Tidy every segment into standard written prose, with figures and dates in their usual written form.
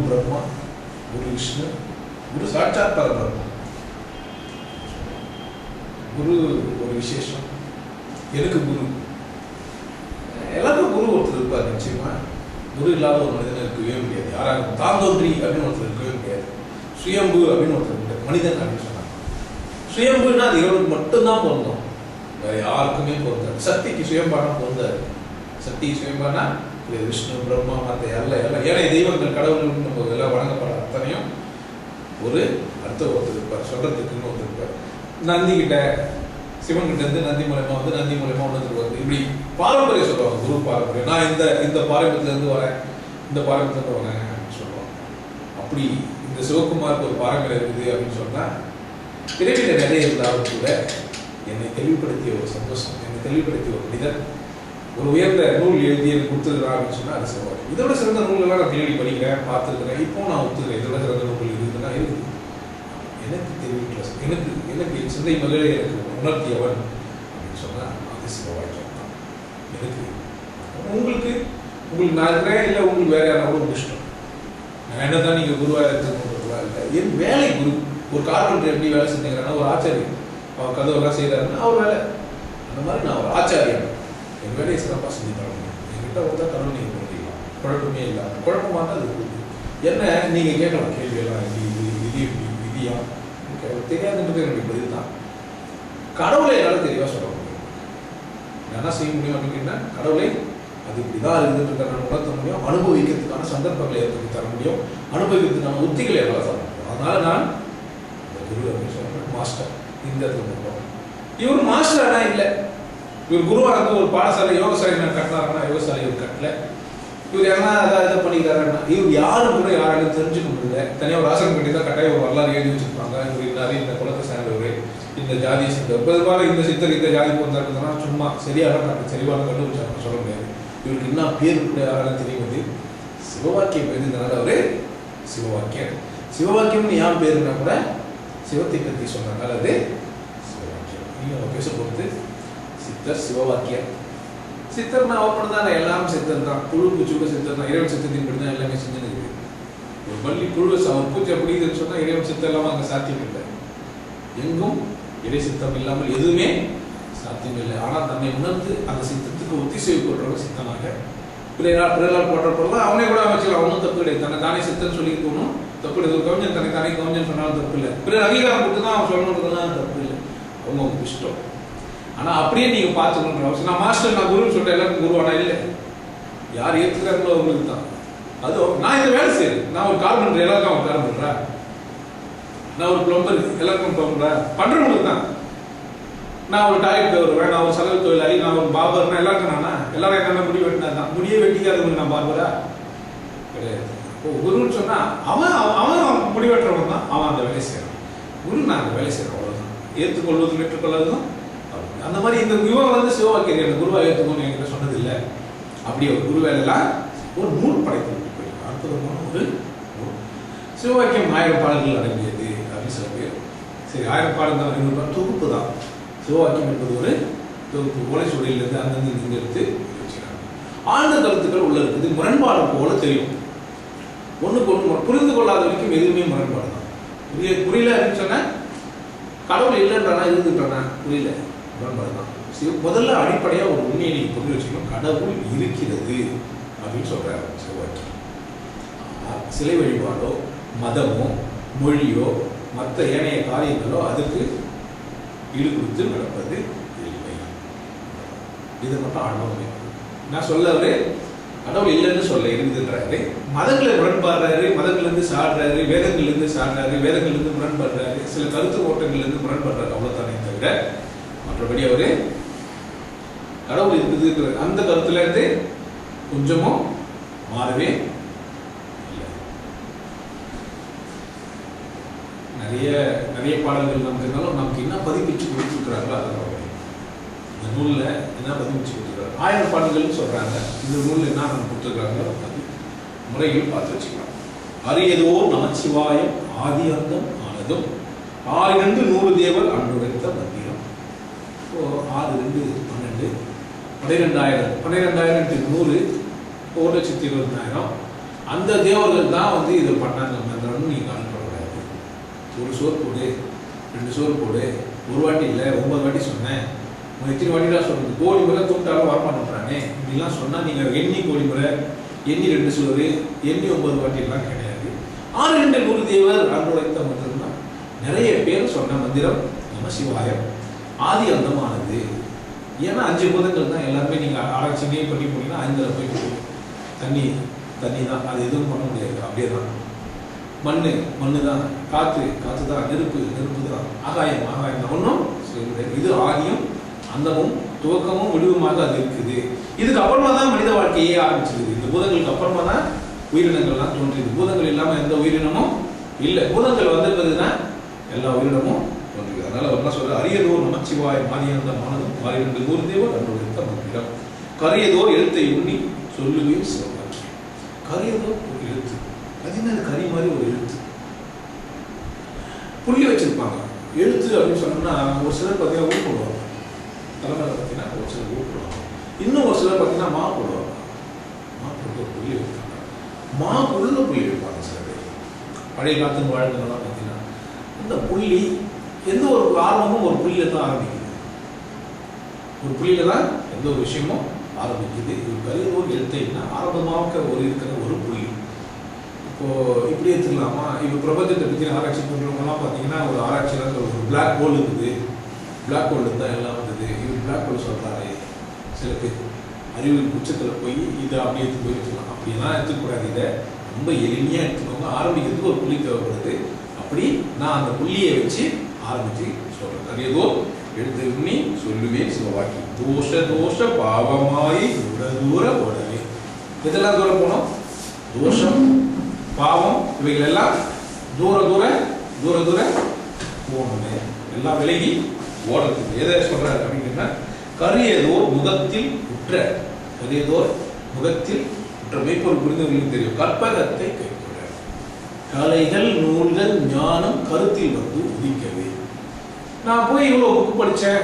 பிரம்மா, குரு விஷ்ணு, குரு சாட்சாத் பரபிரம்மா. குரு ஒரு விசேஷம். எனக்கு குரு, எல்லாருக்கும் குரு ஒருத்தர் இருப்பார். நிச்சயமா குரு இல்லாத ஒரு மனிதன் இருக்கவே முடியாது. யாராக தாந்தோன்றி அப்படின்னு ஒருத்தர் இருக்கவே முடியாது. சுயம்பு அப்படின்னு ஒருத்தர் உண்டு, மனிதன் அப்படின்னு சொன்னாங்க. சுயம்புன்னா அது இவனுக்கு மட்டும்தான் பொருந்தோம், வேற யாருக்குமே பொருந்தாது. சக்திக்கு சுயம்பானா பொருந்தாது. சக்திக்கு சுயம்பானா விஷ்ணு, பிரம்மா, மற்ற எல்லாம் ஏழை தெய்வங்கள், கடவுள் நம்ம எல்லாம் வழங்கப்பட அத்தனையும் ஒரு அடுத்த ஒருத்தர் இருப்பார், சொல்றதுக்குன்னு ஒருத்தர் இருப்பார். நந்தி கிட்ட, சிவன் கிட்ட இருந்து நந்தி மூலமா வந்து நந்தி மூலமா ஒன்று வருது. இப்படி பாரம்பரியம் சொல்லுவாங்க, குரு பாரம்பரியம். நான் இந்த பாரம்பரியத்துல இருந்து வரேன், இந்த பாரம்பரியத்துல இருந்து வரேன் அப்படின்னு சொல்லுவாங்க. அப்படி இந்த சிவகுமாருக்கு ஒரு பாரம்பரியம் இருக்குது அப்படின்னு சொன்னா, பிறவில நிறைய இருந்தாலும் கூட என்னை தெளிவுபடுத்திய ஒரு சந்தோஷம், என்னை தெளிவுபடுத்திய ஒரு மனிதர் ஒரு உயர்ந்த நூல் எழுதி எனக்கு கொடுத்துருக்கிறான் அப்படின்னு சொன்னா அது சிவவாக்கி. இதோட சிறந்த நூல்கள்லாம் நான் தேடி படிக்கிறேன், பார்த்துருக்கிறேன். இப்போ நான் ஒத்துக்கிறேன், இதோட சிறந்த நூல்கள் இருக்குதுன்னா இருக்குது. எனக்கு தெரிவிக்கல, எனக்கு சிந்தை மகளே எனக்கு உணர்த்தியவன் அப்படின்னு சொன்னா அது சிவவாக்கியம் தான். எனக்கு உங்களுக்கு நான் இருக்கிறேன், இல்லை உங்களுக்கு வேற யாராவது கூட இஷ்டம். நான் என்னதான் நீங்க குருவாக இருக்கிறதுவா இல்லை, என் வேலை குரு. ஒரு கார்பெண்டர் எப்படி வேலை செஞ்சுக்கிறான்னா, ஒரு ஆச்சாரியன் அவர் கதவெல்லாம் செய்யறாருன்னா அவர் வேலை. அந்த மாதிரி நான் ஒரு ஆச்சாரியன், என் வேலையை சிறப்பாக செஞ்சு தர முடியும். என்கிட்ட ஒருத்தா கடவுள் நீங்கள் பண்ணிக்கலாம், குழப்பமே இல்லாமல். குழப்பமாக தான் அது என்ன நீங்கள் கேட்கலாம், கேள்வியெல்லாம் விதியா தெரியாதுன்றது என்னுடைய பதில் தான். கடவுளை என்னால் தெளிவாக சொல்ல முடியும். என்ன செய்ய முடியும் அப்படின்னா, கடவுளை அது இப்படிதான் இருக்குதுன்றத நான் உணர்த்த முடியும். அனுபவிக்கிறதுக்கான சந்தர்ப்பங்களை ஏற்படுத்தி தர முடியும், அனுபவிக்கிறதுக்கான உத்திகளை எல்லாம் தர முடியும். அதனால நான் குரு அப்படின்னு சொல்றேன், மாஸ்டர். இந்த இடத்துல மட்டும் இவர் மாஸ்டர் ஆனால் இல்லை, இவர் குருவாக இருந்து ஒரு பாடசாலை யோகசாலை நான் கட்டினாருன்னா யோகசாலை இவர் கட்டல. இவர் என்ன அதான் இதை பண்ணிக்கிறாருன்னா, இவர் யாரும் கூட யாராலும் தெரிஞ்சுக்க முடியல. தனியாக ஒரு ஆசிரம் கட்டி தான் கட்டாயம் ஒரு வரலாறு எழுதி வச்சிருப்பாங்க. இவர் இருந்தாரு, இந்த குலத்தை சேர்ந்தவர், இந்த ஜாதியை சேர்ந்தவர். பெரும்பாலும் இந்த சித்தர் இந்த ஜாதி போன்றதுனா சும்மா சரியான சரிவான கண்டுபிடிச்சாங்க சொல்ல முடியாது. இவருக்கு என்ன பேர் கூட யாராலும் தெரியுது, சிவவாக்கியம் பேர். இதனால அவரு சிவவாக்கியம். சிவவாக்கியம்னு யார் பேருன்னா கூட சிவத்தை பற்றி சொன்னாங்க, அது சிவவாக்கியம். நீங்க பேச பொறுத்து சித்தர் சிவவாக்கியம். சித்தர்னா ஓப்பன் தான், எல்லாம் சித்தர் தான். புழு பூச்சியோட சித்தர் தான், இறைவன் சித்தத்தின் படி தான் எல்லாமே செஞ்சுன்னு. ஒரு பள்ளி புழு அவர் பூச்சி அப்படிதுன்னு சொன்னா இறைவன் சித்தம் இல்லாமல் அங்கே சாத்தியம் இல்லை. எங்கும் இறை சித்தம் இல்லாமல் எதுவுமே சாத்தியம் இல்லை. ஆனால் தன்னை உணர்ந்து அந்த சித்தத்துக்கு ஒத்திசைவு போடுறவங்க சித்தனாக பிறரால் போடுறப்பெல்லாம் அவனே கூட அமைச்சலாம், ஒன்றும் தப்பு கிடையாது. தன்னை தானே சித்தன்னு சொல்லிக்கணும், தப்பு கிடையாது. ஒரு கவிஞன் தன்னை தானே கவிஞன் சொன்னாலும் தப்பு இல்லை. பிறர் அங்கீகாரம் கொடுத்து தான் அவன் சொல்லணுன்றதுலாம் தப்பு இல்லை, அவங்க இஷ்டம். ஆனால் அப்படியே நீங்கள் பார்த்துக்கணுன்ற அவசியம். நான் மாஸ்டர், நான் குருன்னு சொல்லிட்டு எல்லாருக்கும் குருவானா இல்லை. யார் ஏற்றுக்கிறாங்களோ அவங்களுக்கு தான். அதுவும் நான் இந்த வேலை செய்யறேன். நான் ஒரு கார்பெண்டர், எல்லாருக்கும் அவன் கார்பெண்டரா? நான் ஒரு பிளம்பர், எல்லாருக்கும் பிளம்பரா? பண்றவங்களுக்கு தான். நான் ஒரு டாய்லெட் வருவேன், நான் ஒரு சலவை தொழிலாளி, நான் ஒரு பார்பர்னா எல்லாருக்கும் நானா? எல்லாரும் என்ன முடி வெட்டினா தான். முடியே வெட்டிக்காதவங்க நான் பார்பரா கிடையாது. ஓ குருன்னு சொன்னா அவன் முடி வெட்டுறவன் தான், அவன் அந்த வேலை செய்யறான். குரு நான் அந்த வேலை செய்யறேன், அவ்வளவுதான். ஏற்றுக்கொள்வது ஏற்றுக்கொள்ளாததும் அந்த மாதிரி. இந்த இவன் வந்து சிவவாக்கியம் எனக்கு குருவாக ஏற்றுக்கணும்னு என்கிட்ட சொன்னது இல்லை. அப்படி ஒரு குரு வேலைலாம் ஒரு நூல் படைத்து அற்புதமான ஒரு நூல். சிவவாக்கியம் 1000 பாடல்கள் அடங்கியது அப்படின்னு சில பேர். சரி, 1000 பாடல்கள் தொகுப்பு தான். சிவவாக்கியம் என்பது ஒரு தொகுப்பு. ஓலைச்சுவடியிலிருந்து அங்கங்க இங்கே எடுத்து வச்சுக்கிறாங்க. ஆழ்ந்த கருத்துக்கள் உள்ள இருக்குது. முரண்பாடு போல தெரியும். ஒன்றுக்கு ஒன்று புரிந்து கொள்ளாத வரைக்கும் எதுவுமே முரண்பாடு தான். புரியல அப்படின்னு சொன்ன கடவுள் இல்லைன்றானா இருந்துட்டானா புரியல, முரண்பாடு தான். முதல்ல அடிப்படையாக ஒரு உண்மையை நீங்கள் புரிஞ்சு வச்சுக்கணும், கடவுள் இருக்கிறது அப்படின்னு சொல்றாரு சிவவாக்கியம். சிலை வழிபாடோ மதமோ மொழியோ மற்ற ஏனைய காரியங்களோ அதுக்கு ஈடுபடுத்து நடப்பது இல்லை. இது மட்டும் ஆழ்வாங்க. நான் சொல்லவரே கடவுள் இல்லைன்னு சொல்ல இருக்குதுன்றாரு. மதங்களை முரண்பாடுறாரு, மதங்கள்லேருந்து சாடுறாரு, வேதங்கள்லேருந்து சாடுறாரு, வேதங்கள்லேருந்து முரண்படுறாரு, சில கருத்து ஓட்டங்கள்லேருந்து முரண்படுறாரு. அவ்வளோதானே தவிர மற்றபடி அவரு கடவுள் இருக்குதுன்ற அந்த கருத்துல இருந்து கொஞ்சமும் மாறவே இல்லை. நிறைய பாடல்கள் நமக்கு இருந்தாலும் நமக்கு என்ன பதிப்பிச்சு கொடுத்துருக்குறாங்களோ அதெல்லாம் இந்த நூலில் என்ன பதிப்பிச்சு கொடுத்துருக்காங்க. 1000 பாடல்கள்னு சொல்றாங்க. இந்த நூலில் என்ன நம்ம கொடுத்துருக்காங்களோ முறைகள் பார்த்து வச்சுக்கலாம். அரியதோ நமச்சிவாயம் ஆதி அந்தம் ஆனதும் 6 100 தேவர் அன்றுரைத்த மந்திரம். 6 2 12 12000 12000 × 100 1,20,000 அந்த தேவர்கள் தான் வந்து இதை பண்ணாங்க மந்திரம்னு நீங்க கவலைப்படக்கூடாது. ஒரு சோறு போடு, 2 சோறு போடு, ஒரு வாட்டி இல்லை 9 வாட்டி சொன்னேன், எத்தனை வாட்டிலாம் சொல்றது, கோழி முறை தூண்டாலும் வரமாட்டேன்றானே இப்படிலாம் சொன்னா நீங்க எண்ணி கோழி முறை, எண்ணி 2 சோறு, எண்ணி 9 வாட்டிலாம் கிடையாது. 6 100 தேவர் அன்றுழைத்த மந்திரம் தான். நிறைய பேர் சொன்ன மந்திரம் நம சிவாயம், ஆதி அந்தமானது. ஏன்னா 5 பூதங்கள் தான் எல்லாருமே நீங்க ஆராய்ச்சியே பண்ணி போனீங்கன்னா 5ல போய் தண்ணி தண்ணி தான், அது எதுவும் பண்ண முடியாது. அப்படியே தான் மண்ணு தான், காற்று தான், நெருப்பு தான், ஆகாயம் தான், ஒன்றும் இது ஆதியும் அந்தமும் துவக்கமும் முடிவுமாக அது இருக்குது. இதுக்கு அப்புறமா தான் மனித வாழ்க்கையே ஆரம்பிச்சிருக்குது. இந்த பூதங்களுக்கு அப்புறமா தான் உயிரினங்கள்லாம் தோன்றியது. பூதங்கள் இல்லாமல் எந்த உயிரினமும் இல்லை. பூதங்கள் வந்த பிறகுதான் எல்லா உயிரினமும் தோன்றியது. அதனால அவர் என்ன சொல்ற, அரியதோர் நமச்சிவாய் மாதியானந்த மானதும் மாறிரண்டு கூர்ந்தேவர் அன்றுழைத்த மந்திரம், கரியதோர் எழுத்தை உண்ணி சொல்லுவே சிவகாட்சி. கரியதோர் ஒரு எழுத்து, அது என்ன கரி மாதிரி ஒரு எழுத்து, புள்ளி வச்சிருப்பாங்க. எழுத்து அப்படின்னு சொன்னா ஒரு சிலர் பார்த்தீங்கன்னா ஊர் போடுவாங்க, தலைமையில பார்த்தீங்கன்னா ஒரு சிலர் ஊர் போடுவாங்க, இன்னும் ஒரு சிலர் பார்த்தீங்கன்னா மா போடுவாங்க. மா போட்டு ஒரு புள்ளி வைப்பாங்க, மாக்குள்ள புள்ளி வைப்பாங்க சில பேர். பழைய காலத்து வழக்கங்கள்லாம் பார்த்தீங்கன்னா இந்த புள்ளி எந்த ஒரு ஆரம்பமும் ஒரு புள்ளியில தான் ஆரம்பிக்குது. ஒரு புள்ளியில தான் எந்த ஒரு விஷயமும் ஆரம்பிக்குது. இது கரியதோர் எழுத்தைன்னா ஆரம்பமாக ஒரு இருக்கிற ஒரு புள்ளி. இப்போ இப்படி எடுத்துக்கலாமா, இப்போ பிரபஞ்சத்தை பற்றி ஆராய்ச்சி பண்ணுறவங்கலாம் பார்த்தீங்கன்னா ஒரு ஆராய்ச்சியில் ஒரு பிளாக் ஹோல் இருக்குது, பிளாக் ஹோல் இருந்தால் எல்லாம் வந்தது, இது பிளாக் ஹோல் சொல்கிறாரு சில பேர். அறிவு உச்சத்தில் போய் இதை அப்படியே எடுத்து போய் வச்சுக்கலாம். அப்படிலாம் எடுத்துக்கூடாது. இதை ரொம்ப எளிமையாக எடுத்துக்கோங்க. ஆரம்பிக்கிறதுக்கு ஒரு புள்ளி தேவைப்படுது. அப்படி நான் அந்த புள்ளியை வச்சு ஆரம்பித்து சொல்கிறேன். கரியதோ எழுத்து உண்ணி சொல்லுவேன் சிவவாக்கி, தோஷ பாவமாயி தூர ஓடவே. இதெல்லாம் தூரம் போனோம், தோஷம் பாவம் இவைகள் எல்லாம் தூர போகணுமே, எல்லாம் விலகி ஓடுறது. எதை சொல்றாரு அப்படின்னா, கரியதோர் முகத்தில் உற்ற, கரியதோர் முகத்தில் உற்ற மெய்ப்பொருள் புரிந்தவர்களுக்கு தெரியும். கற்பகத்தை கைக்கூட கலைகள் நூல்கள் ஞானம் கருத்தில் வந்து உதிக்கவே. நான் போய் இவ்வளோ புக்கு படித்தேன்,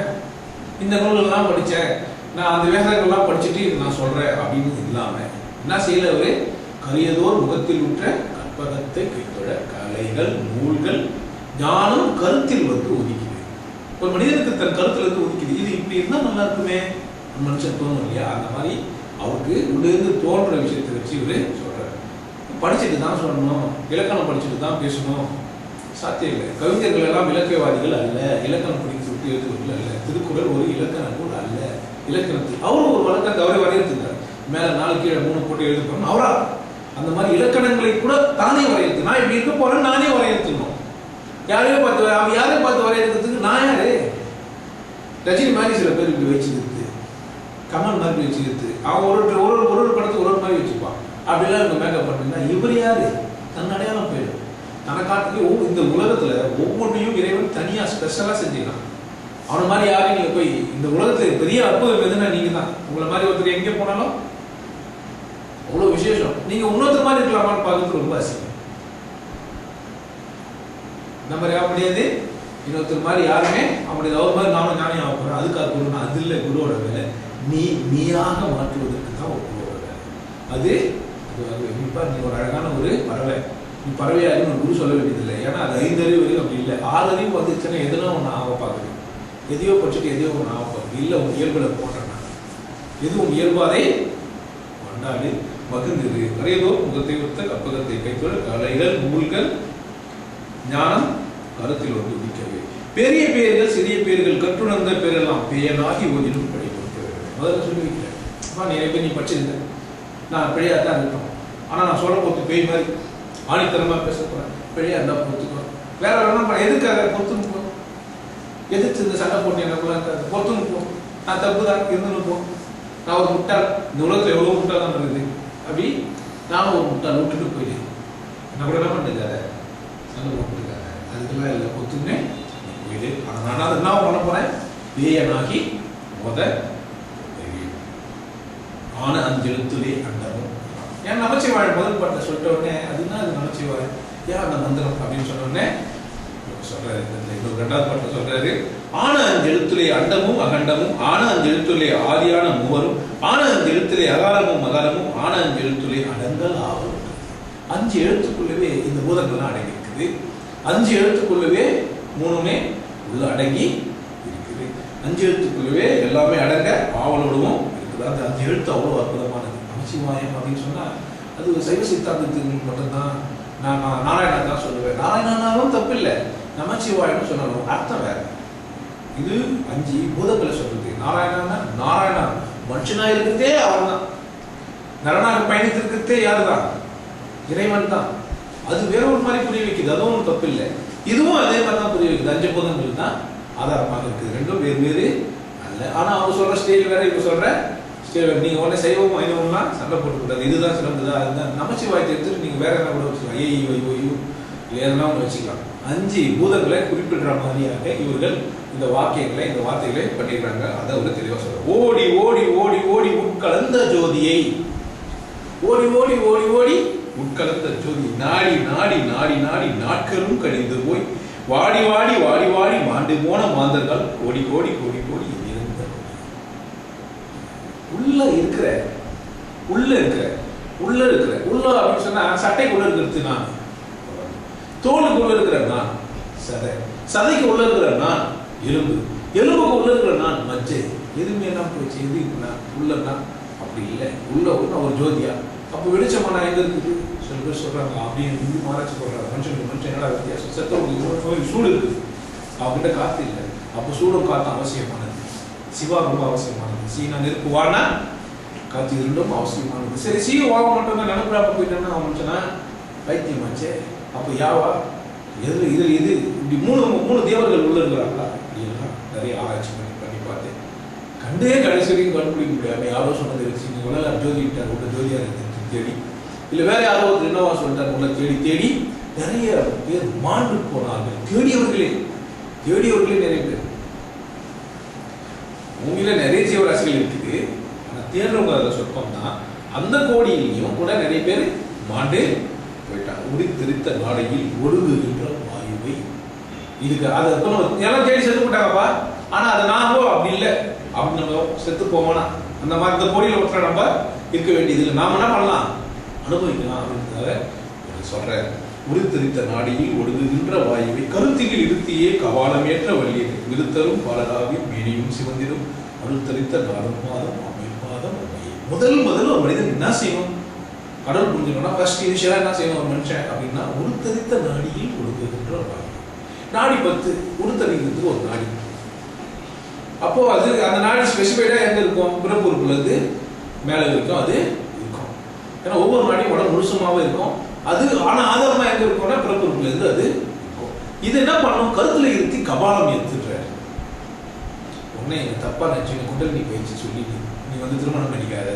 இந்த நூல்கள்லாம் படித்தேன், நான் அந்த வேதங்கள்லாம் படிச்சுட்டு நான் சொல்றேன் அப்படின்னு இல்லாம என்ன செய்யல, கரியதோர் முகத்தில் உற்ற கற்பகத்தை கைத்தொழ கலைகள் நூல்கள் ஞானம் கருத்தில் வந்து ஒதுக்கிது. ஒரு மனிதனுக்கு தன் கருத்துல இருந்து ஒதுக்கிது. இது இப்படி இருந்தா நல்லா இருக்குமே மனுஷன் தோணும் இல்லையா? அந்த மாதிரி அவருக்கு உள்ளிருந்து தோன்ற விஷயத்தை வச்சு இவரு சொல்றாரு. படிச்சுட்டு தான் சொல்லணும், இலக்கணம் படிச்சுட்டு தான் பேசணும், சாத்தியம் இல்லை. கவிஞர்கள் எல்லாம் இலக்கியவாதிகள் அல்ல, இலக்கணம் படித்து விட்டு எழுதுவர்கள் அல்ல. திருக்குறள் ஒரு இலக்கண நூல் அல்ல. இலக்கணத்தில் அவரும் ஒரு வழக்கத்தை அவரே வரையறுத்துக்கிறார். மேல 4 கீழே 3 போட்டு எழுதுறோம் அவரா. அந்த மாதிரி இலக்கணங்களை கூட தானே வரையறுத்து, நான் இப்படி இருக்க போறேன்னு நானே வரையறுத்துக்கணும். யாரையும் பார்த்து வரையறுக்கிறதுக்கு நான் யாரு? ரஜினி மாதிரி சில பேர் இப்படி வச்சுக்கிறது, கமல் மாதிரி வச்சுக்கிறது, அவன் ஒரு படத்துக்கு ஒரு மாதிரி வச்சுப்பான். அப்படிலாம் இவங்க மேக்கப் பண்ணீங்கன்னா இவர் யாரு? தன் அடையாளம் போயிடும். தனக்காட்டுக்கு இந்த உலகத்துல ஒவ்வொன்றையும் இறைவன் தனியா ஸ்பெஷலா செஞ்சுக்கலாம். அவனை மாதிரி யாரையும் நீங்க போய் இந்த உலகத்துல பெரிய அற்புதம் எதுனா நீங்க தான். உங்களை மாதிரி ஒருத்தர் எங்கே போனாலும் அவ்வளவு விசேஷம். நீங்க இன்னொருத்தர் மாதிரி இருக்கலாமான்னு பார்க்கறது ரொம்ப அசிங்கம். இந்த மாதிரி ஆக முடியாது. இன்னொருத்தர் மாதிரி யாருமே அப்படி அவர் மாதிரி நானும் ஞானி ஆக போறேன், அதுக்காக குருனா அது இல்லை. குருவோட வேலை நீயாக மாற்றுவதற்கு தான் ஒரு குருவோட வேலை. அது கண்டிப்பா நீ ஒரு அழகான ஒரு பறவை, நீ பறவையாக ஒரு குரு சொல்ல வேண்டியதில்லை. ஏன்னா அது 5 அறிவு அப்படி இல்லை. 6 அறிவு வந்துச்சுன்னா எதுனா ஒன்று ஆக பார்க்குது, எதையோ படிச்சுட்டு எதையோ ஒன்று ஆக பார்க்குது. இல்லை உன் இயல்புல போட்டேன்னா எதுவும் இயல்பாதே கொண்டாடி மகிழ்ந்தது. கரியதோர் முகத்தை ஒத்த கற்பகத்தை கைத்தொழ கலைகள் நூல்கள் ஞானம் கருத்தில் வந்து உதிக்கவே. பெரிய பெயர்கள் சிறிய பெயர்கள் கற்றுணர்ந்த பேரெல்லாம் பெயனாகி ஓதிலும் படி கொடுக்க வேண்டும். முதல்ல சொல்லி வைக்கிறேன். நிறைய பேர் நீ படிச்சிருந்த, நான் பிழையா தான் இருக்கேன், ஆனா நான் சொல்ல போது பேய் மாதிரி ஆணித்தரமா பேச போறேன், பிழையா இருந்தா பொறுத்துக்கோ. வேற வேணா எதுக்காக பொறுத்துன்னு போ, எதிர்த்து இந்த சண்டை போட்டு எனக்குலாம் இருக்காது, பொறுத்துன்னு போ. நான் தப்பு தான் இருந்துன்னு போ. நான் ஒரு முட்டாள், இந்த உலகத்துல எவ்வளவு முட்டாள் தான் இருக்குது. அப்படி நானும் ஒரு முட்டாள் விட்டுட்டு போயிடு. என்ன கூட என்ன பண்ணிருக்காரு, சண்டை போட்டுருக்காரு, அதுக்கெல்லாம் இல்லை, பொறுத்துன்னே போயிடு. ஆனா நான் அது என்ன பண்ண போறேன், பேயனாகி மொத ஆன அஞ்செழுத்துலே அண்டமும். ஏன் நமச்சிவாய் முதல் பாட்டை சொல்லிட்ட உடனே அதுனா அது நமச்சிவாய், ஏன் அந்த மந்திரம் அப்படின்னு சொன்ன உடனே சொல்றாரு. இன்னொரு 2வது பாட்டை சொல்றாரு, ஆன அஞ்செழுத்துலே அண்டமும் அகண்டமும், ஆன அஞ்செழுத்துலே ஆதியான மூவரும், ஆன அஞ்செழுத்துலே அகாலமும் மகாலமும், ஆன அஞ்செழுத்துலே அடங்கல் ஆவரும். 5 எழுத்துக்குள்ளவே இந்த பூதங்கள்லாம் அடங்கி இருக்குது. 5 எழுத்துக்குள்ளவே 3மே உள்ள அடங்கி இருக்குது. 5 எழுத்துக்குள்ளவே எல்லாமே அடங்க ஆவலோடவும் இருக்குது. அந்த 5 எழுத்து அவ்வளோ அற்புதமானது. நமச்சிவாயம் அப்படின்னு சொன்னா அது சைவ சித்தாந்தத்துக்கு மட்டும்தான். நான் நாராயணா தான் சொல்லுவேன். நாராயணாலும் தப்பு இல்லை, நமச்சிவாயம்னு சொன்னாலும் அர்த்தம் வேற. இது 5 பூதங்களை சொல்றது. நாராயணா மனுஷனா இருக்கிறதே அவன் தான். நரனாக பயணித்திருக்கிறதே யாரு தான்? இறைவன் தான். அது வேற ஒரு மாதிரி புரிய வைக்குது, அதுவும் தப்பு இல்லை. இதுவும் அதே மாதிரி தான் புரிய வைக்குது. 5 பூதங்கள் தான் ஆதாரமாக இருக்குது. ரெண்டும் வேறு வேறு அல்ல. ஆனா அவங்க சொல்ற ஸ்டைல் வேற, இப்ப சொல்ற ஸ்டைல் வேற. நீங்க உடனே சைவம் ஐநூறுலாம் சண்டை போட்டுக்கூடாது. இதுதான் சிறந்ததா, அதுதான் நமச்சிவாயத்தை எடுத்துட்டு நீங்க வேற என்ன கூட வச்சுக்கலாம். ஐயோ எதனா ஒன்று வச்சுக்கலாம். 5 பூதங்களை குறிப்பிடுற மாதிரியாக இவர்கள் இந்த வாக்கியங்களை, இந்த வார்த்தைகளை பண்ணிடுறாங்க. அதை ஒரு தெளிவாக சொல்ற. ஓடி ஓடி ஓடி ஓடி உட்கலந்த ஜோதியை, ஓடி ஓடி ஓடி ஓடி உட்கலந்த ஜோதி, நாடி நாடி நாடி நாடி நாட்களும் கழிந்து போய் வாடி வாடி வாடி வாடி மாண்டு போன மாந்தர்கள் கோடி கோடி கோடி கோடி இருந்த உள்ள இருக்கிற அப்படின்னு சொன்னா சட்டைக்குள்ள இருக்கிறது நான், தோலுக்குள்ள இருக்கிற நான் சதைக்கு உள்ள இருக்கிற நான் எலும்பு, எலும்புக்கு உள்ள இருக்கிற நான் மஜ்ஜை. எதுவுமே என்ன போச்சு, எது உள்ளன்னா அப்படி இல்லை. உள்ள ஒரு ஜோதியா. அப்போ வெளிச்சமான எங்க இருக்குது? சில பேர் சொல்றாங்க அப்படின்னு ஆராய்ச்சி சொல்றாங்க. மனுஷன் என்னடா வித்தியாசம்? செத்தவங்களுக்கு சூடு இருக்குது, அவங்கிட்ட காத்து இல்லை. அப்போ சூடும் காத்து அவசியமானது. சிவா ரொம்ப அவசியமானது. சீனா நெருப்பு வானா காத்து இரண்டும் அவசியமானது. சரி, சீவ வாக மட்டும் தான் நினைப்புறாப்ப போயிட்டோம்னா அவன் மனுஷனா பைத்தியமாச்சே. அப்போ யாவா இது இப்படி மூணு தேவர்கள் உள்ள இருக்கிறாங்களா? இப்படியெல்லாம் நிறைய ஆராய்ச்சி பண்ணி பார்த்தேன். கடைசி வரைக்கும் கண்டுபிடிக்க முடியாது. யாரோ சொன்னதை வச்சு நீங்க உலக ஜோதி விட்டார், உள்ள ஜோதியா இருக்கு தேடி, இல்லை வேற யாரோ ஒரு என்னவா சொல்லிட்டார் உள்ள தேடி நிறைய பேர் மாண்டு போனார்கள். தேடியவர்களே நிறைய பேர். உண்மையில நிறைய ஜீவராசிகள் இருக்குது. ஆனா தேடுறவங்க அதை சொற்பம் தான். அந்த கோடியிலையும் கூட நிறைய பேர் மாண்டு போயிட்டாங்க. உரித்தெரித்த நாடையில் ஒடுங்குகின்ற வாயுவை, இதுக்கு அதை எல்லாம் தேடி செத்து போட்டாங்கப்பா. ஆனா அதை நாமோ அப்படி இல்லை, அப்படி நம்ம செத்து போவோம்னா அந்த மாதிரி இந்த கோடியில் ஒருத்தர நம்ம இருக்க வேண்டியது இல்லை. நாம என்ன பண்ணலாம், அனுபவிக்கலாம் அப்படின்றத சொல்ற. உரித்தெரித்த நாடியில் ஒடுங்குகின்ற வாயுவை கருத்தில் இருத்தியே கபாலமேற்ற வள்ளியை விருத்தரும் பாலராகி மேனியும் சிவந்திரும் அருத்தரித்த நாடும் பாதம் அமைப்பாதம் அமையை. முதல் ஒரு மனிதன் என்ன செய்யணும்? கடவுள் புரிஞ்சுக்கணும்னா ஃபர்ஸ்ட் இனிஷியலா என்ன செய்யணும் ஒரு மனுஷன் அப்படின்னா, உருத்தரித்த நாடியில் ஒடுங்குகின்ற வாயு. நாடி 10 உருத்தரிக்கிறதுக்கு ஒரு நாடி. அப்போ அது அந்த நாடி ஸ்பெசிஃபைடா எங்க இருக்கும்? பிறப்புறுப்புல இருந்து மேல இருக்கும் அது இருக்கும். ஏன்னா ஒவ்வொரு நாடியும் உடம்பு முழுசுமாவே இருக்கும். அது ஆனா ஆதாரமா எங்க இருக்கும்னா பிறப்புறுப்புல இருந்து அது இருக்கும். இது என்ன பண்ணணும்? கருத்துல இருத்தி கபாலம் எடுத்துடுறாரு. உடனே தப்பா நினைச்சு குண்டலினி பயிற்சி சொல்லி நீ திருமணம் பண்ணிக்காத,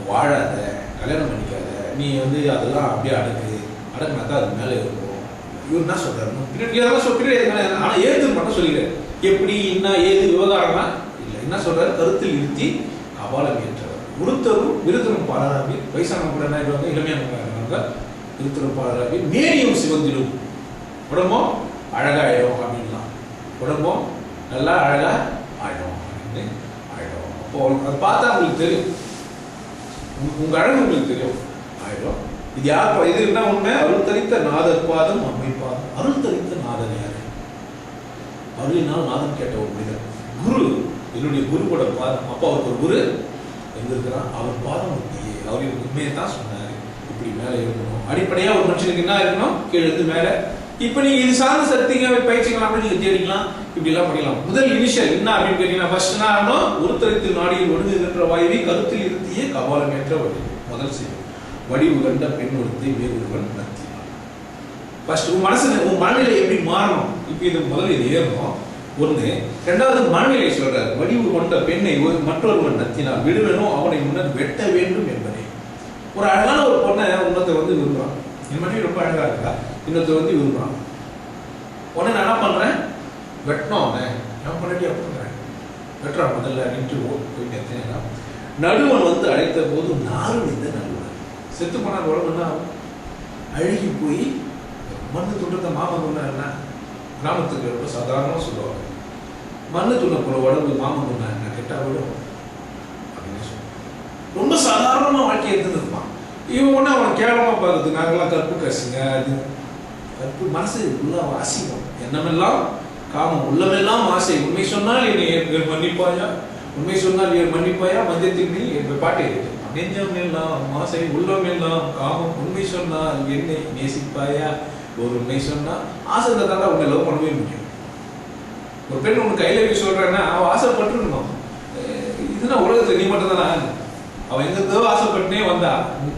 வாழாத, கல்யாணம் பண்ணிக்காத, நீ அதெல்லாம் அப்படியே அடக்குனாக்கா அது மேலே இருக்கும். இவர் என்ன சொல்றாரு? பின்னாடி அதெல்லாம் சொல்லிட்டு ஆனா ஏது மட்டும் சொல்லிடுறாரு. எப்படி என்ன ஏது விவகாரம்னா இல்லை. என்ன சொல்றாரு? கருத்தில் இருத்தி கபாலம் ஏற்றவர் உருத்தரும் விருத்தரும் பாலராகி. வயசான கூட என்ன ஆயிடுவாங்க, இளமையான விருத்தரும் பாலராகி மேனியும் சிவந்திலும் உடம்பும் அழகாயிடும் அப்படின்லாம். உடம்பும் நல்லா அழகா ஆயிடும் அப்படின்னு ஆயிடும். அப்போ அதை பார்த்தா உங்களுக்கு தெரியும், உங்க அழகு உங்களுக்கு தெரியும் ஆயிடும். இது யார்? இது என்ன உண்மை? அருள் தரித்த நாதர் பாதம் அமைப்பாதம். அருள் தரித்த நாதர் யாரு? அருளினால் நாதம் கேட்ட ஒரு மனிதர் குரு, என்னுடைய குருவோட பாதம். அப்போ அவருக்கு ஒரு குரு எங்க இருக்கிறான்? அவர் பாதம் இல்லையே. அவர் உண்மையை தான் சொன்னாரு, இப்படி மேலே இருக்கணும். அடிப்படையா ஒரு மனுஷனுக்கு என்ன இருக்கணும்? கீழே இருந்து மேலே. இப்ப நீங்க இது சார்ந்த சக்திங்க பயிற்சிக்கலாம் அப்படின்னு நீங்க தேடிக்கலாம், இப்படி எல்லாம் பண்ணிக்கலாம். முதல் இனிஷியல் என்ன அப்படின்னு கேட்டீங்கன்னா, ஃபர்ஸ்ட் என்ன ஆகணும்? உருத்தரித்து நாடியில் ஒடுங்குகின்ற வாயுவை கருத்தில் இருத்தியே கபாலமேற்ற வழி. முதல் செய்யும் வடிவு கண்ட பெண் ஒருத்தை வேறொருவன் நத்தினான். ஃபர்ஸ்ட் உன் மனநிலை எப்படி மாறணும்? இப்ப இது முதல்ல இது ஏறணும் ஒண்ணு. ரெண்டாவது மனநிலை சொல்றாரு. வடிவு கொண்ட பெண்ணை மற்றொருவன் நத்தினான் விடுவேனும் அவனை முன்னர் வெட்ட வேண்டும் என்பதே. ஒரு அழகான ஒரு பொண்ணை இன்னொருத்த விரும்புறான். என் மனைவி ரொம்ப அழகா இருக்கா, இன்னொருத்த விரும்புறான். உடனே நான் என்ன பண்றேன்? வெட்டணும். அவனை நான் பண்ணி பண்றேன், வெட்டுறான். முதல்ல நின்று போயிட்டு நடுவன் அழைத்த போது நாரும் இந்த நடுவன் செத்து போனா உடம்புன்னா அழுகி போய் மண்ணு துண்டத்தை மாமன் துண்ணா கிராமத்துக்கு ரொம்ப சாதாரணமாக சொல்லுவாங்க. மண்ணு துண்ண போல உடம்பு மாமன் துண்ணா கெட்டா விடும் அப்படின்னு சொல்லுவாங்க. ரொம்ப சாதாரணமாக வாழ்க்கை எடுத்துன்னு இருப்பான். இவன் ஒன்று அவனை கேவலமாக பார்க்குது, நாங்கள்லாம் கற்பு கசிங்க, அது கற்பு மனசு உள்ள வாசிக்கும். என்னமெல்லாம் காமம், உள்ளமெல்லாம் ஆசை, உண்மை சொன்னால் என்னை மன்னிப்பாயா, உண்மை சொன்னால் என் மன்னிப்பாயா, மஞ்சத்தில் நீ என் பாட்டு நெஞ்சம் எல்லாம் ஆசை, உள்ளம் எல்லாம் காமம், உண்மை சொன்னால் என்னை நேசிப்பாயா. ஒரு உண்மை சொன்னா ஆசை இருந்தால் உன்னை லவ் பண்ணவே முடியும். ஒரு பெண் உனக்கு கையில் சொல்றேன்னா அவன் ஆசைப்பட்டுருக்கணும். இதுனா உலகத்தில் நீ மட்டும் தான். அவன் எங்கிருந்தோ ஆசைப்பட்டுனே வந்தா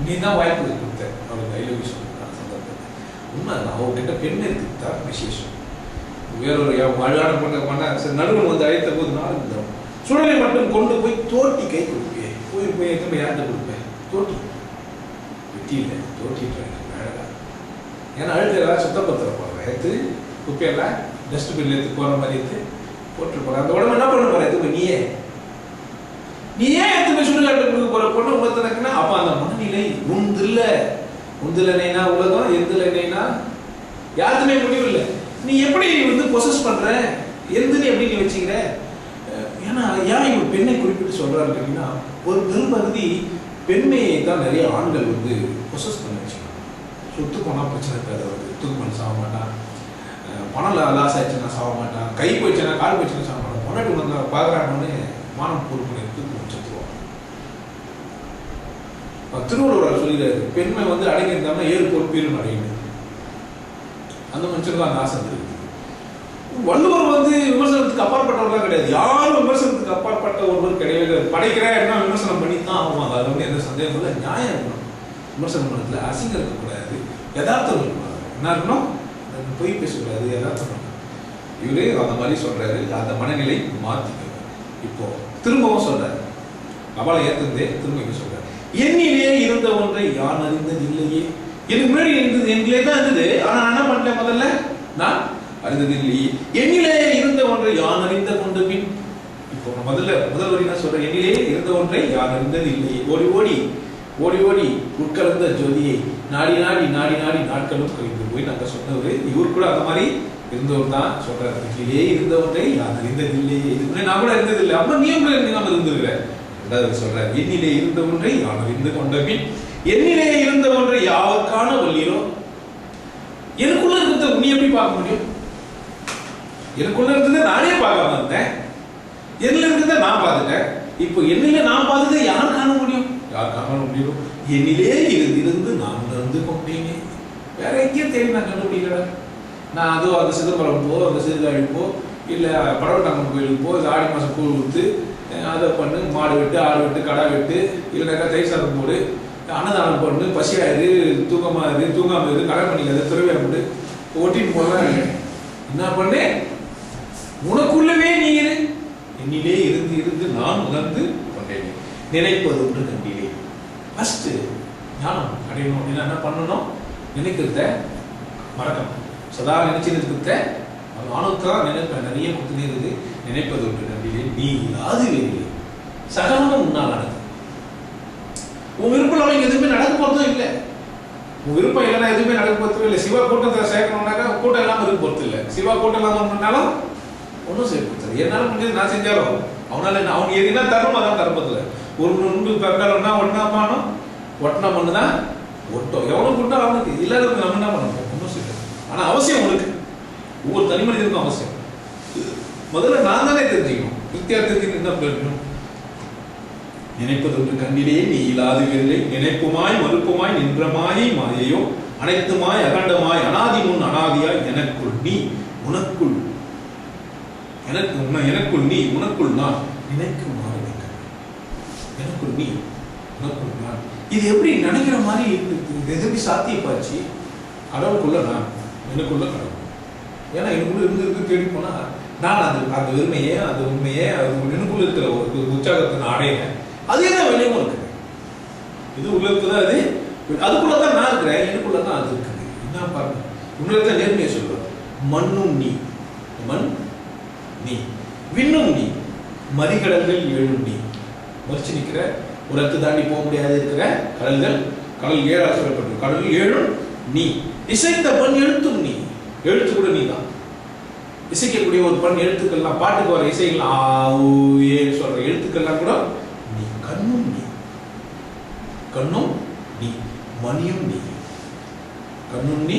நீ தான் வாய்ப்பு கொடுத்த அவளுக்கு கையில் சொல்றான் சந்தர்ப்பத்தை. உண்மை அவகிட்ட பெண் இருக்குது தான் விசேஷம். வேறொரு அழகான பண்ண நடுவன் வந்து அழைத்த போது நாள் இருந்தோம். சுழலை மட்டும் கொண்டு போய் தோட்டி கை கொடுப்பேன். போய் எங்கே யார்கிட்ட கொடுப்பேன்? தோட்டி வெட்டி இல்லை, தோட்டிட்டு அழகா. ஏன்னா அழுக்கு ஏதாவது சுத்தப்படுத்துகிற போகிறேன் எடுத்து குப்பையெல்லாம் டஸ்ட்பின்ல எடுத்து போகிற மாதிரி எடுத்து போட்டு போகிறேன். அந்த உடம்பு என்ன பண்ண போகிற எடுத்து நீயே எடுத்து போய் சுடுகாட்டு கொடுக்க போகிற பொண்ணு உணர்த்தினக்குன்னா அப்போ அந்த மனநிலை உந்துலனைனா உலகம், எந்துலனைனா யாருக்குமே முடிவு இல்லை. நீ எப்படி வந்து பொசஸ் பண்ற, எதுன்னு எப்படி நீ வச்சுக்கிற? ஏன்னா ஏன் இவன் பெண்ணை குறிப்பிட்டு சொல்றாரு அப்படின்னா, ஒரு பெரும்பகுதி பெண்மையை தான் நிறைய ஆண்கள் வந்து பொசஸ் பண்ண வச்சுக்கலாம். சொத்து போனால் பிரச்சனை இருக்காது, அவருக்கு தூக்கு பண்ண சாக மாட்டான், பணம் லாஸ் ஆயிடுச்சுன்னா சாக மாட்டான், கை போயிடுச்சுன்னா கால் போயிடுச்சுன்னா சாக மாட்டான். பொண்ணாட்டி ஒன்று பார்க்குறாங்கன்னு மானம் பொறுப்பு தூக்கு முடிச்சுருவான். திருவள்ளுவர் சொல்லிடுறாரு, பெண்மை வந்து அடங்கியிருந்தாங்கன்னா 7 பொறுப்பீரும் அடையணும். அந்த மனுஷனுக்கு அந்த ஆசை இருக்குது. வள்ளுவர் வந்து விமர்சனத்துக்கு அப்பாற்பட்டவர்களாம் கிடையாது. யாரும் விமர்சனத்துக்கு அப்பாற்பட்ட ஒருவர் கிடையாது. படைக்கிற என்ன விமர்சனம் பண்ணித்தான் ஆகும். அது வந்து எந்த சந்தேகம் இல்லை. நியாயம் இருக்கணும். விமர்சனம் பண்ணத்துல அசிங்கம் இருக்கக்கூடாது, யதார்த்தம் இருக்கக்கூடாது. என்ன இருக்கணும்? பொய் பேசக்கூடாது, யதார்த்தம். இவரே அந்த மாதிரி சொல்றாரு. அந்த மனநிலை மாத்திக்கணும். இப்போ திரும்பவும் சொல்றாரு, அவளை ஏற்றுந்தே திரும்ப சொல்றாரு, என்னிலே இருந்த ஒன்றை யான் அறிந்தது இல்லையே. எனக்கு முன்னாடி இருந்தது எங்களே தான் இருந்தது, ஆனா நான் என்ன பண்ணல, முதல்ல நான் அறிந்தது இல்லையே. என்னிலே இருந்த ஒன்றை யான் அறிந்த கொண்டு பின். இப்போ முதல் வரி நான் சொல்றேன், என்னிலே இருந்த ஒன்றை யான் அறிந்தது இல்லையே. ஓடி ஓடி ஓடி ஓடி உட்கலந்த ஜோதியை நாடி நாடி நாடி நாடி நாட்களும் கழிந்து போய் நாங்க சொன்னவர். இவர் கூட அந்த மாதிரி இருந்தவர் தான் சொல்றாரு, என்னிலே இருந்த ஒன்றை யான் அறிந்தது இல்லையே. இதுக்கு நான் கூட இருந்தது இல்லை, அப்ப நீ கூட இருந்தீங்க இருந்துருக்கிற. ரெண்டாவது சொல்றாரு, என்னிலே இருந்த ஒன்றை யான் அறிந்து கொண்ட பின் என்னிலே இருந்த ஒன்றை யாருக்கான வல்லீரோ. எனக்குள்ள இருந்தது உன்னை எப்படி பார்க்க முடியும்? எனக்குள்ள இருந்ததை நானே பார்க்காம இருந்தேன், என்னில இருந்ததை நான் பார்த்துட்டேன். இப்போ என்னில நான் பார்த்ததை யார் காண முடியும்? யார் காண முடியும்? என்னிலே இருந்து நான் உணர்ந்து கொண்டேனே. வேற எங்கேயும் தேடி நான் கண்டுபிடிக்கிறேன். நான் அதுவும் அந்த சிதம்பரம் போ, அந்த சிறுகாழி போ, இல்லை படவட்டாங்கன் கோயிலுக்கு போ, ஆடி மாதம் கூழ் ஊற்று, அதை பண்ணு, மாடு வெட்டு, ஆடு வெட்டு, கடை வெட்டு, இல்லைனாக்கா தை சாதம் போடு, அன்னதானம் பண்ணு, பசியாயிரு, தூக்கமாயிரு, தூங்காம இரு, கடை பண்ணிக்காது, துறவியா போட்டு ஓட்டின்னு போகலாம். என்ன பண்ணு? உனக்குள்ளவே நீ இரு. என்னிலே இருந்து இருந்து நான் உணர்ந்து கொண்டேன். நினைப்பது ஒன்று கண்டிலே. ஃபர்ஸ்ட் ஞானம் அடையணும் அப்படின்னா என்ன பண்ணணும்? நினைக்கிறத மறக்கணும். சதா நினைச்சிருக்கிறத நானுத்தான் நினைப்பேன். நிறைய கொடுத்துனே இருக்குது. நினைப்பது ஒன்று கண்டிலே நீ இல்லாது வேறு சகலமும் உன்னால் நடக்கும். உன் விருப்பம் அவங்க எதுவுமே நடக்க போறதும் இல்லை. உன் விருப்பம் இல்லைன்னா எதுவுமே நடக்க போறதும் இல்லை. சிவா கூட்டத்தை சேர்க்கணும்னாக்கா கூட்டம் இல்லாமல் இருக்க போறது இல்லை. சிவா கூட்டம் இல்லாமல் பண்ணாலும் ஒன்றும் செய்ய கொடுத்தாரு. என்னால முடிஞ்சது நான் செஞ்சாலும் அவனால என்ன, அவனுக்கு எதுனா தரும், அதான் தரப்பதில்லை. ஒரு நுண்டு பெக்காலன்னா ஒட்டினா பானம், ஒட்டினா மண்ணு தான் ஒட்டும். எவனும் கூட்டா அவனுக்கு இல்லாதவங்க நம்ம என்ன பண்ணணும்? ஒன்றும் செய்ய. ஆனால் அவசியம் உனக்கு, ஒவ்வொரு தனி மனிதனுக்கும் அவசியம். முதல்ல நான் தானே தெரிஞ்சுக்கணும். வித்தியாசத்துக்கு என்ன பண்ணணும்? நினைப்பது ஒன்று கண்டிலே நீ இல்லாது வேறில்லை. நினைப்புமாய் மறுப்புமாய் நின்ற மாயை மாயையோ அனைத்துமாய் அகண்டமாய் அனாதி முன் அனாதியாய் எனக்குள் நீ உனக்குள் எனக்குள் நீ உனக்குள் நான் நினைக்கும் மாறி எனக்குள் நீ உனக்குள் நான். இது எப்படி நினைக்கிற மாதிரி இது எப்படி சாத்தியப்பாச்சு? கடவுளுக்குள்ள நான், எனக்குள்ள கடவுள். ஏன்னா எனக்குள்ள இருந்து தேடி போனா நான் அந்த வெறுமையே, அந்த உண்மையே, அது எனக்குள்ள இருக்கிற ஒரு உற்சாகத்தை நான் அடையிறேன். அது என்ன வெளியும் இருக்குது. இது உள்ள இருக்குதான், அது அதுக்குள்ளதான் நான் இருக்கிறேன், எனக்குள்ளதான் அது இருக்குது. என்ன பாருங்க, உன்னிடத்த நேர்மையை சொல்றேன். மண்ணும் நீ, மண் நீ, விண்ணும் நீ, மறிகடல்கள் ஏழும் நீ. மறிச்சு நிற்கிற, ஒரு இடத்து தாண்டி போக முடியாது இருக்கிற கடல்கள், கடல் 7 சொல்லப்பட்டு கடல் 7 நீ. இசைத்த பண் எழுத்தும் நீ, எழுத்து கூட நீ தான். இசைக்கக்கூடிய ஒரு பண் எழுத்துக்கள்லாம், பாட்டுக்கு வர இசைகள்லாம் சொல்ற எழுத்துக்கள்லாம் கூட நீ. கண்ணும் நீ, கண்ணும் நீ, மணியும் நீ. கண்ணும் நீ,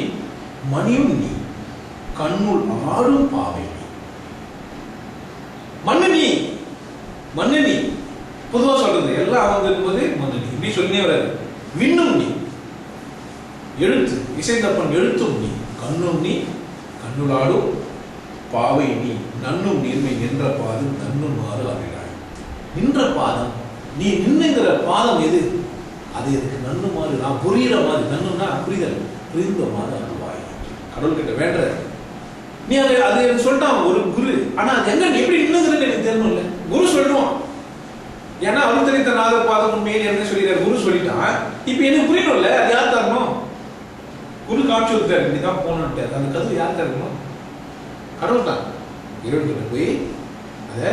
மணியும் நீ, கண்ணுள் ஆடும் பாவை நீ. மண்ணு நீ, மண்ணு நீ. பொதுவா சொல்றது எல்லாம் அவங்க இருக்கும்போது மண்ணு நீ இப்படி சொல்லினே வராது. விண்ணும் நீ, எழுத்து இசைந்தப்பன் எழுத்தும் நீ. கண்ணும் நீ, கண்ணுள் ஆடும் பாவை நீ. நன்னும் நீர்மை நின்ற பாதம் நன்னும் மாறு அறிகிறாய். நின்ற பாதம், நீ நின்னுங்கிற பாதம் எது? அது எதுக்கு? நன்னு மாறு, நான் புரியுற மாதிரி. நன்னுன்னா புரிதல், புரிந்த மாதிரி அருள்வாய். கடவுள்கிட்ட வேண்ட நீ அதை அது சொல்லிட்டான் ஒரு குரு. ஆனா அது எங்க எப்படி நின்னுங்கிறது எனக்கு தெரியணும்ல. குரு சொல்லுவான், ஏன்னா அருத்தரித்த நாதர் பாதம் உண்மையில் என்ன சொல்லிடுறாரு, குரு சொல்லிட்டான். இப்ப எனக்கு புரியணும்ல, அது யார் தரணும்? குரு காட்சி கொடுத்தாரு, இப்படிதான் போனோன்ட்டு. அந்த கதவு யார் தரணும்? கடவுள் தான். இறைவன்கிட்ட போய் அதை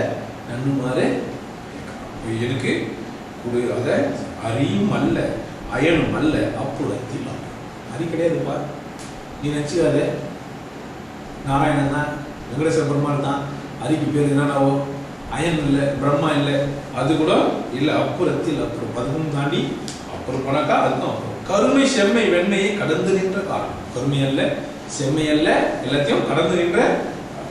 நன்னுமாறு எனக்கு கொடு. அதை அறியும் அல்ல, அயனும் அல்ல, அப்புறத்தில் அறி கிடையாதுப்பா. நீ நினைச்சுக்காத நாராயணன் தான், வெங்கடேஸ்வர பெருமாள் தான். அரிக்கு பேர் என்னன்னாவோ அயன் இல்லை, பிரம்மா இல்லை, அது கூட இல்லை. அப்புறத்தில் அப்புறம், அதுக்கும் தாண்டி அப்புறம் போனாக்கா அதுக்கும் அப்புறம். கருமை செம்மை வெண்மையை கடந்து நின்ற காரணம். கருமை அல்ல, செம்மை அல்ல, எல்லாத்தையும் கடந்து நின்ற,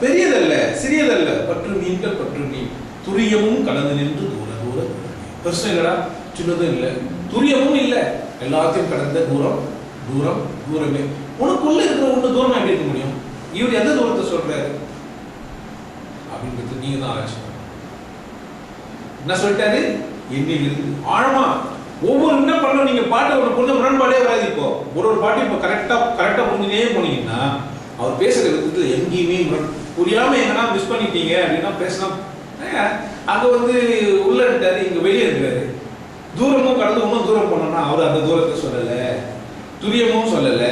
பெரியதல்ல சிறியதல்ல, பற்று மீன்கள் பற்று மீன். துரியமும் கடந்து நின்று தூர தூர. பெருசு இல்லடா, சின்னதும் இல்லை, துரியமும் இல்லை, எல்லாத்தையும் கடந்த தூரம் தூரம் தூரமே. உனக்குள்ள இருக்கிற ஒண்ணு தூரமா எப்படி இருக்க முடியும்? இவர் எந்த தூரத்தை சொல்றாரு அப்படின்றது நீங்க தான் ஆராய்ச்சி. என்ன சொல்லிட்டாரு? என்னில் இருந்து ஆழமா ஒவ்வொரு என்ன பண்ண நீங்க பாட்டை ஒரு கொஞ்சம் முரண்பாடே வராது. இப்போ ஒரு பாட்டு இப்போ கரெக்டா புரிஞ்சுனே போனீங்கன்னா அவர் பேசுற விதத்துல எங்கேயுமே புரியாம எங்கன்னா மிஸ் பண்ணிட்டீங்க அப்படின்னா பேசலாம். அங்க உள்ள இருக்காரு, இங்க வெளியே இருக்காரு. தூரமும் கடந்து இன்னும் தூரம் போனோம்னா அவர் அந்த தூரத்தை சொல்லல, துரியமும் சொல்லல,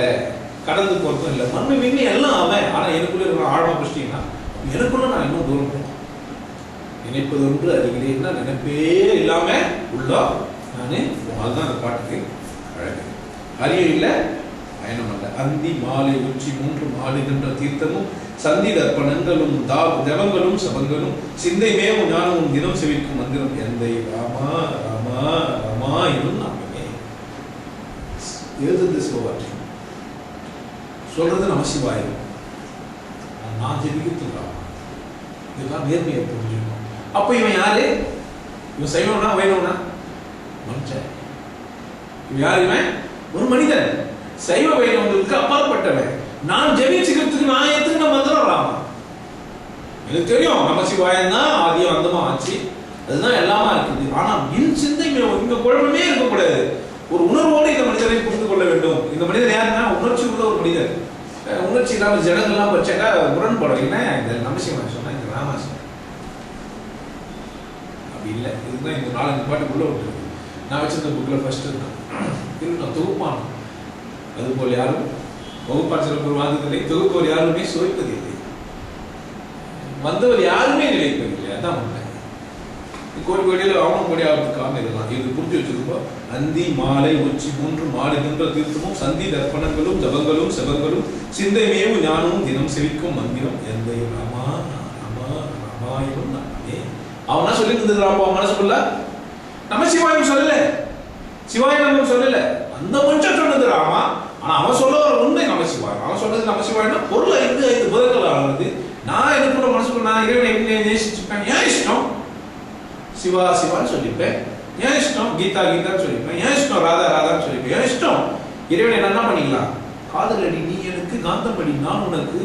கடந்து போறதும் இல்லை. மண்ணு விண்ணி எல்லாம் அவன். ஆனா எனக்குள்ள இருக்கிற ஆழமா பிடிச்சிட்டீங்கன்னா எனக்குள்ள நான் இன்னும் தூரம் போனோம். நினைப்பது ஒன்று அறிகிறேன்னா நினைப்பே இல்லாம உள்ளா நானு. அதுதான் அந்த பாட்டுக்கு அழகு. அறிய இல்லை, பயணம் அல்ல. அந்தி மாலை உச்சி மூன்று மாடுகின்ற தீர்த்தமும் சந்தி தர்ப்பணங்களும் தவங்களும் சபங்களும் சிந்தை மேவும் ஞானமும் தினம் செவிக்கும் மந்திரம் எந்தை ராமா ராமா ராமா என்னும் நாமே. எழுதுறது சிவபாற்றி, சொல்றது நமசிவாயம், நான் ஜெபிக்கிறது ராமா. இதெல்லாம் நேர்மையை புரிஞ்சுக்கணும். அப்ப இவன் யாரு? இவன் சைவனா வைணவனா? மனுஷன். இவன் யார்? இவன் ஒரு மனிதன். சைவ வைணவங்களுக்கு அப்பாற்பட்டவன். நான் ஜெபிச்சுக்கிறதுக்கு நான் எத்தனை மந்திரம் ராமா. எனக்கு தெரியும் நமசிவாயம் தான் ஆதியம் அந்தமா ஆச்சு, அதுதான் எல்லாமா இருக்குது. ஆனா என் சிந்தை இங்க குழப்பமே இருக்கக்கூடாது. ஒரு உணர்வோடு இந்த மனிதரை புரிந்து கொள்ள வேண்டும். இந்த மனிதர் யாருன்னா உணர்ச்சி உள்ள ஒரு மனிதர். உணர்ச்சி இல்லாம ஜனங்கள்லாம் படிச்சாக்கா முரண்படும். என்ன இந்த நமசிவாயம் சொன்னா இந்த ராமாசி அப்படி இல்லை. இதுதான் இந்த 4-5 பாட்டுக்குள்ள விட்டுருக்கு. நான் வச்சிருந்த புக்கில் ஃபர்ஸ்ட் இருந்தான் தொகுப்பான். அதுபோல் யாரும் வகுப்பான் சிறப்பு வாங்குவதில்லை, தொகுப்பவர் யாருமே சுவைப்பதில்லை, வந்தவர் யாருமே நிலைப்பதில்லை. அதான் உண்மை. கோடி கோடியில் அவனும் கோடி ஆகிறதுக்காக இதெல்லாம் இது புரிஞ்சு வச்சிருப்போம். அந்தி மாலை உச்சி மூன்று மாடுகின்ற தீர்த்தமும் சந்தி தர்ப்பணங்களும் ஜபங்களும் செபங்களும் சிந்தைமேவும் ஞானமும் தினம் செவிக்கும் மந்திரம் எந்தை ராமா ராமா ராமாயணம் நாமே. அவனா சொல்லி இருந்தது மனசுக்குள்ள. நமசிவாயம் சொல்லல, சிவாயம் சொல்லல, அந்த மனுஷன் சொன்னது ராமா. ஆனா அவன் சொல்ல வர உண்மை நமசிவாயம். அவன் சொன்னது நமசிவாயம்னா பொருள் 5 புதங்கள் ஆனது. நான் எனக்கு கூட மனசுக்குள்ள நான் இறைவனை எப்படி நேசிச்சுப்பேன், ஏன் இஷ்டம் சிவா சிவான்னு சொல்லிப்பேன், ஏன் இஷ்டம் கீதா கீதான்னு சொல்லிப்பேன், ஏன் இஷ்டம் ராதா ராதான்னு சொல்லிப்பேன், ஏன் இஷ்டம் இறைவனை என்ன பண்ணிக்கலாம். காதல் அடி நீ எனக்கு, காந்தம் அடி நான் உனக்கு.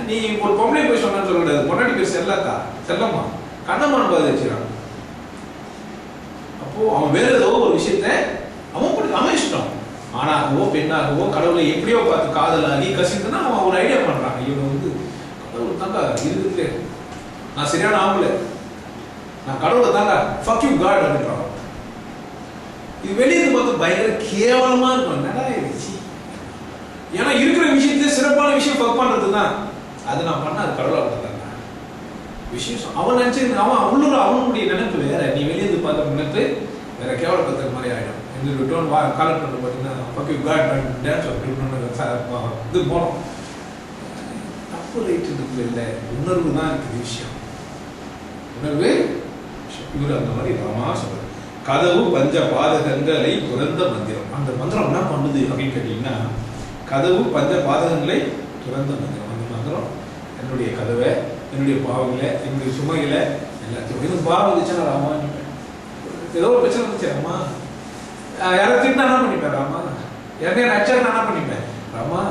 நீ ஒரு பொம்பளை போய் சொன்னான்னு சொல்லக்கூடாது. பொன்னாடி பேர் செல்லாக்கா செல்லம்மா கண்ணம்மான்னு பார்த்து வச்சுக்கிறான். அப்போ அவன் வேற ஏதோ ஒரு விஷயத்த அவன் இஷ்டம். ஆனாகவோ பெண்ணாகவோ கடவுளை எப்படியோ பார்த்து காதலாகி கசிந்துன்னா அவன் ஒரு ஐடியா பண்றான். இவன் கடவுள் தாங்க இருக்குது, நான் சரியான ஆம்பளை, நான் கடவுளை தாங்க ஃபக் யூ காட் அப்படின்றான். இது வெளியே பார்த்து பயங்கர கேவலமா இருக்கும். என்னடா இருந்துச்சு, ஏன்னா இருக்கிற விஷயத்த சிறப்பான விஷயம் ஃபக் பண்றது தான். அது நான் பண்ண அது கடவுளை தாங்க விஷயம். அவன் நினைச்சு அவன் உள்ளூர் அவனுடைய நினைப்பு வேற, நீ வெளியே பார்த்த நினைப்பு வேற, கேவலப்படுத்துற மாதிரி ஆயிடும். எங்களுக்கு விட்டோன்னு காலர் பண்ண பார்த்தீங்கன்னா ஃபக் யூ காட் டான்ஸ் இது போனோம். தப்பு ரைட்டு இல்லை, உணர்வு தான் இருக்குது விஷயம். உணர்வு இவர் அந்த மாதிரி ராமா சொல்றாரு. கதவு பஞ்ச பாதகங்களை துறந்த மந்திரம். அந்த மந்திரம் என்ன பண்ணுது அப்படின்னு கேட்டீங்கன்னா, கதவு பஞ்ச பாதகங்களை துறந்த மந்திரம். அந்த மந்திரம் என்னுடைய கதவை, என்னுடைய பாவங்களை, என்னுடைய சுமைகளை எல்லாத்தையும். எனக்கு பாவம் வந்துச்சுன்னா ராமா, ஏதோ ஒரு பிரச்சனை வந்துச்சு ராமா, யாரை திட்டா என்ன பண்ணிப்பேன் ராமா, யாரையா நச்சா என்ன பண்ணிப்பேன் ராமா,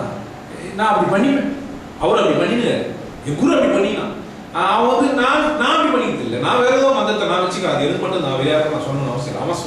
நான் அப்படி பண்ணிப்பேன். அவர் அப்படி பண்ணினார், என் குரு அப்படி பண்ணினான். அவன் வந்து நான் அப்படி பண்ணிக்கிறது இல்லை, நான் வேற ஏதோ மந்திரத்தை நான் வச்சுக்க, அது எது மட்டும் நான் விளையாட நான் சொன்ன அவசியம். அவன்